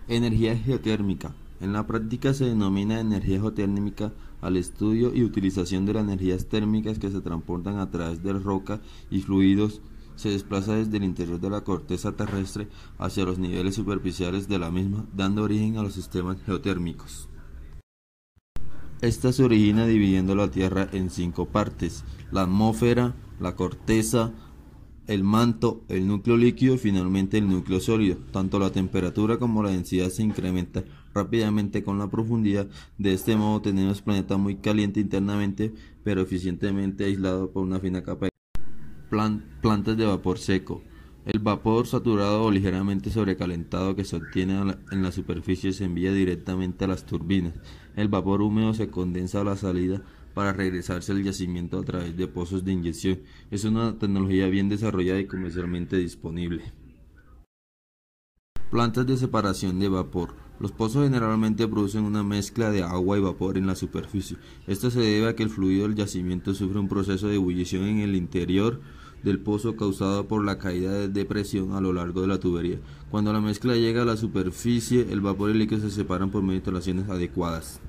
Energía geotérmica. En la práctica se denomina energía geotérmica al estudio y utilización de las energías térmicas que se transportan a través de roca y fluidos, se desplaza desde el interior de la corteza terrestre hacia los niveles superficiales de la misma, dando origen a los sistemas geotérmicos. Esta se origina dividiendo la Tierra en 5 partes: la atmósfera, la corteza, el manto, el núcleo líquido y finalmente el núcleo sólido. Tanto la temperatura como la densidad se incrementa rápidamente con la profundidad. De este modo tenemos planeta muy caliente internamente, pero eficientemente aislado por una fina capa de plantas de vapor seco. El vapor saturado o ligeramente sobrecalentado que se obtiene en la superficie se envía directamente a las turbinas. El vapor húmedo se condensa a la salida para regresarse al yacimiento a través de pozos de inyección. Es una tecnología bien desarrollada y comercialmente disponible. Plantas de separación de vapor. Los pozos generalmente producen una mezcla de agua y vapor en la superficie. Esto se debe a que el fluido del yacimiento sufre un proceso de ebullición en el interior del pozo causado por la caída de presión a lo largo de la tubería. Cuando la mezcla llega a la superficie, el vapor y el líquido se separan por medio de instalaciones adecuadas.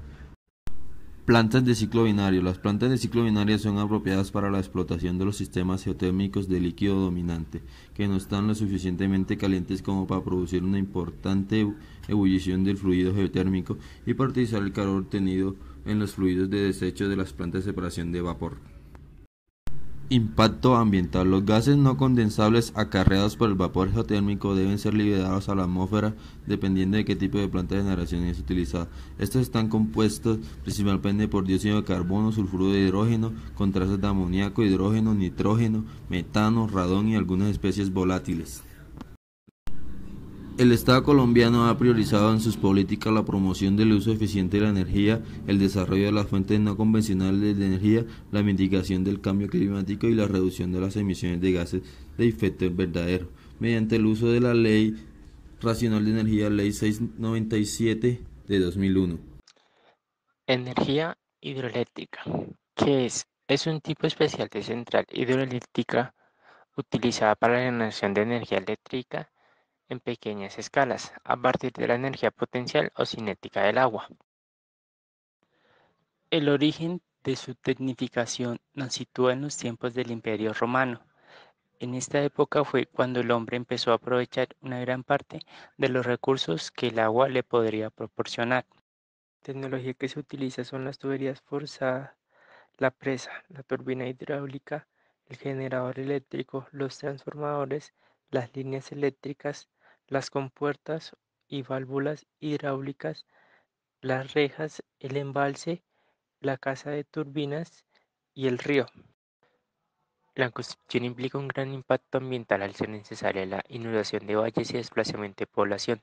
Plantas de ciclo binario. Las plantas de ciclo binario son apropiadas para la explotación de los sistemas geotérmicos de líquido dominante, que no están lo suficientemente calientes como para producir una importante ebullición del fluido geotérmico y para utilizar el calor obtenido en los fluidos de desecho de las plantas de separación de vapor. Impacto ambiental. Los gases no condensables acarreados por el vapor geotérmico deben ser liberados a la atmósfera dependiendo de qué tipo de planta de generación es utilizada. Estos están compuestos principalmente por dióxido de carbono, sulfuro de hidrógeno, con trazas de amoníaco, hidrógeno, nitrógeno, metano, radón y algunas especies volátiles. El Estado colombiano ha priorizado en sus políticas la promoción del uso eficiente de la energía, el desarrollo de las fuentes no convencionales de energía, la mitigación del cambio climático y la reducción de las emisiones de gases de efecto invernadero, mediante el uso de la Ley Racional de Energía, Ley 697 de 2001. Energía hidroeléctrica. ¿Qué es? Es un tipo especial de central hidroeléctrica utilizada para la generación de energía eléctrica en pequeñas escalas, a partir de la energía potencial o cinética del agua. El origen de su tecnificación nos sitúa en los tiempos del Imperio Romano. En esta época fue cuando el hombre empezó a aprovechar una gran parte de los recursos que el agua le podría proporcionar. La tecnología que se utiliza son las tuberías forzadas, la presa, la turbina hidráulica, el generador eléctrico, los transformadores, las líneas eléctricas, las compuertas y válvulas hidráulicas, las rejas, el embalse, la casa de turbinas y el río. La construcción implica un gran impacto ambiental al ser necesaria la inundación de valles y desplazamiento de población.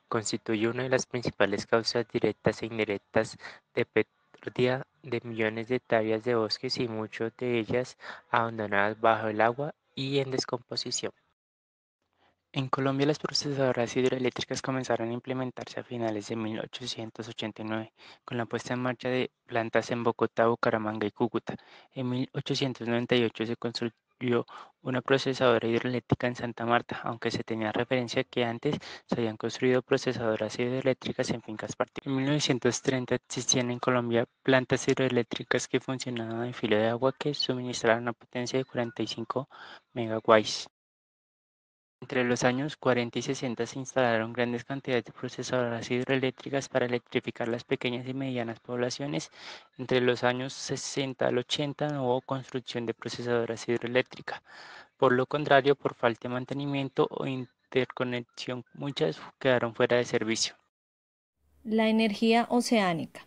Constituye una de las principales causas directas e indirectas de pérdida de millones de hectáreas de bosques y muchas de ellas abandonadas bajo el agua y en descomposición. En Colombia, las procesadoras hidroeléctricas comenzaron a implementarse a finales de 1889, con la puesta en marcha de plantas en Bogotá, Bucaramanga y Cúcuta. En 1898 se construyó una procesadora hidroeléctrica en Santa Marta, aunque se tenía referencia que antes se habían construido procesadoras hidroeléctricas en fincas particulares. En 1930 existían en Colombia plantas hidroeléctricas que funcionaban en filo de agua que suministraban una potencia de 45 megawatts. Entre los años 40 y 60 se instalaron grandes cantidades de procesadoras hidroeléctricas para electrificar las pequeñas y medianas poblaciones. Entre los años 60 al 80 no hubo construcción de procesadoras hidroeléctricas. Por lo contrario, por falta de mantenimiento o interconexión, muchas quedaron fuera de servicio. La energía oceánica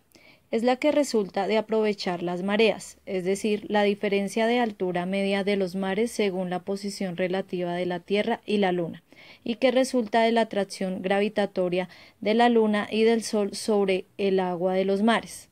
es la que resulta de aprovechar las mareas, es decir, la diferencia de altura media de los mares según la posición relativa de la Tierra y la Luna, y que resulta de la atracción gravitatoria de la Luna y del Sol sobre el agua de los mares.